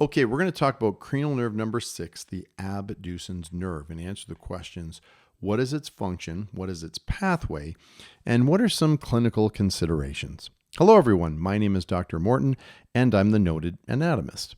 Okay, we're going to talk about cranial nerve number 6, the abducens nerve, and answer the questions: what is its function, what is its pathway, and what are some clinical considerations? Hello everyone, my name is Dr. Morton, and I'm the noted anatomist.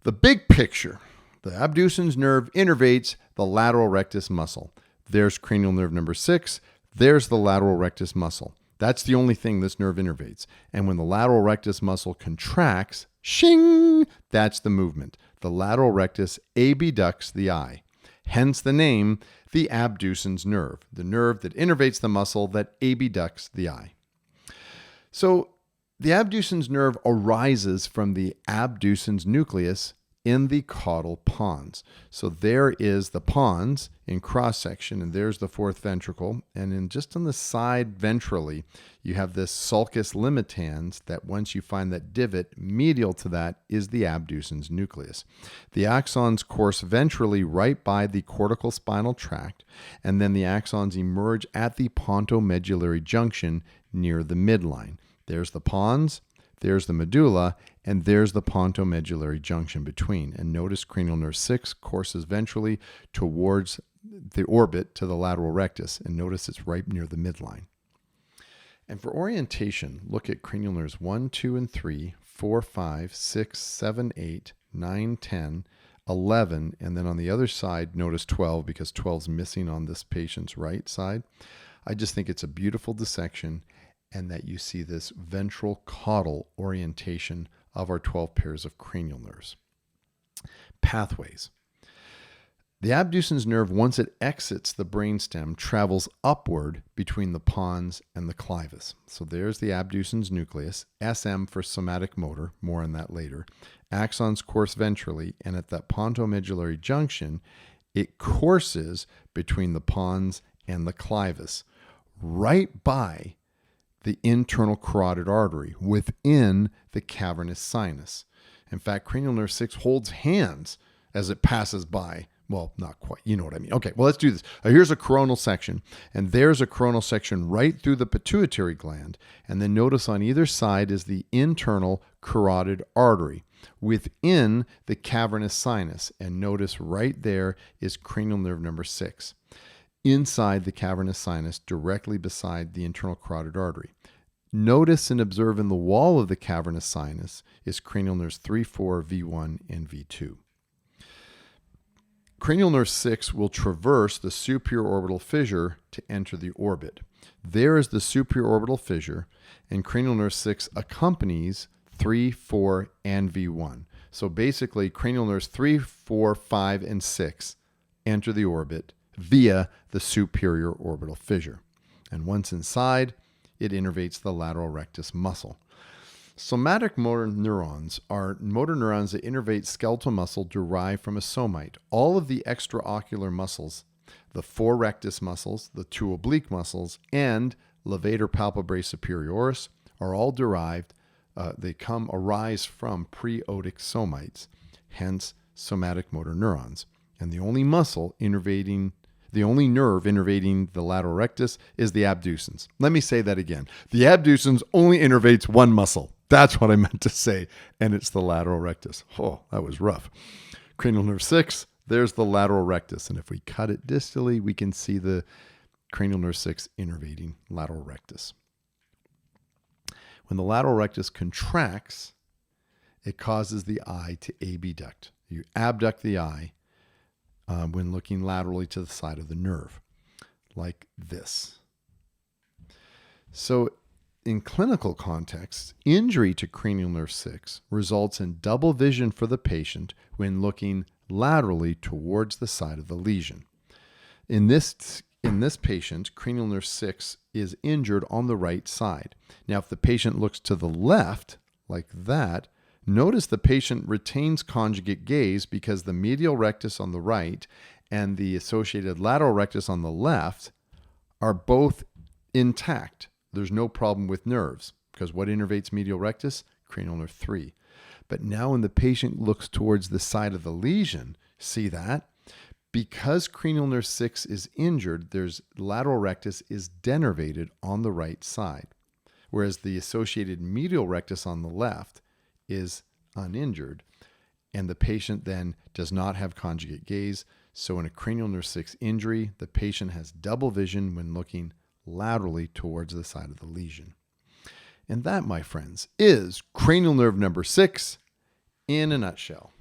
The big picture: the abducens nerve innervates the lateral rectus muscle. There's cranial nerve number 6, there's the lateral rectus muscle. That's the only thing this nerve innervates. And when the lateral rectus muscle contracts, shing, that's the movement. The lateral rectus abducts the eye. Hence the name, the abducens nerve, the nerve that innervates the muscle that abducts the eye. So the abducens nerve arises from the abducens nucleus in the caudal pons. So there is the pons in cross section, and there's the fourth ventricle. And then just on the side ventrally, you have this sulcus limitans that once you find that divot, medial to that is the abducens nucleus. The axons course ventrally right by the cortical spinal tract, and then the axons emerge at the pontomedullary junction near the midline. There's the pons, there's the medulla, and there's the pontomedullary junction between. And notice cranial nerve 6 courses ventrally towards the orbit to the lateral rectus. And notice it's right near the midline. And for orientation, look at cranial nerves 1, 2, and 3, 4, 5, 6, 7, 8, 9, 10, 11. And then on the other side, notice 12 because 12 is missing on this patient's right side. I just think it's a beautiful dissection, and that you see this ventral caudal orientation of our 12 pairs of cranial nerves. Pathways. The abducens nerve, once it exits the brainstem, travels upward between the pons and the clivus. So there's the abducens nucleus, SM for somatic motor, more on that later. Axons course ventrally, and at that pontomedullary junction, it courses between the pons and the clivus, right by the internal carotid artery within the cavernous sinus. In fact, cranial nerve 6 holds hands as it passes by. Well, not quite. You know what I mean. Okay, well, let's do this. Here's a coronal section, and there's a coronal section right through the pituitary gland. And then notice on either side is the internal carotid artery within the cavernous sinus. And notice right there is cranial nerve number 6. Inside the cavernous sinus, directly beside the internal carotid artery. Notice and observe in the wall of the cavernous sinus is cranial nerves 3, 4, V1, and V2. Cranial nerve 6 will traverse the superior orbital fissure to enter the orbit. There is the superior orbital fissure, and cranial nerve 6 accompanies 3, 4, and V1. So basically, cranial nerves 3, 4, 5, and 6 enter the orbit via the superior orbital fissure. And once inside, it innervates the lateral rectus muscle. Somatic motor neurons are motor neurons that innervate skeletal muscle derived from a somite. All of the extraocular muscles, the 4 rectus muscles, the 2 oblique muscles, and levator palpebrae superioris are all derived, they arise from preotic somites, hence somatic motor neurons. And the only nerve innervating the lateral rectus is the abducens. Let me say that again. The abducens only innervates one muscle. That's what I meant to say. And it's the lateral rectus. Oh, that was rough. Cranial nerve 6, there's the lateral rectus. And if we cut it distally, we can see the cranial nerve 6 innervating lateral rectus. When the lateral rectus contracts, it causes the eye to abduct. You abduct the eye when looking laterally to the side of the nerve, like this. So in clinical context, injury to cranial nerve 6 results in double vision for the patient when looking laterally towards the side of the lesion. In this patient, cranial nerve 6 is injured on the right side. Now, if the patient looks to the left, like that, notice the patient retains conjugate gaze because the medial rectus on the right and the associated lateral rectus on the left are both intact. There's no problem with nerves because what innervates medial rectus? Cranial nerve 3. But now when the patient looks towards the side of the lesion, see that? Because cranial nerve 6 is injured, there's lateral rectus is denervated on the right side, whereas the associated medial rectus on the left is uninjured. and the patient then does not have conjugate gaze. So in a cranial nerve 6 injury, the patient has double vision when looking laterally towards the side of the lesion. And that, my friends, is cranial nerve number 6 in a nutshell.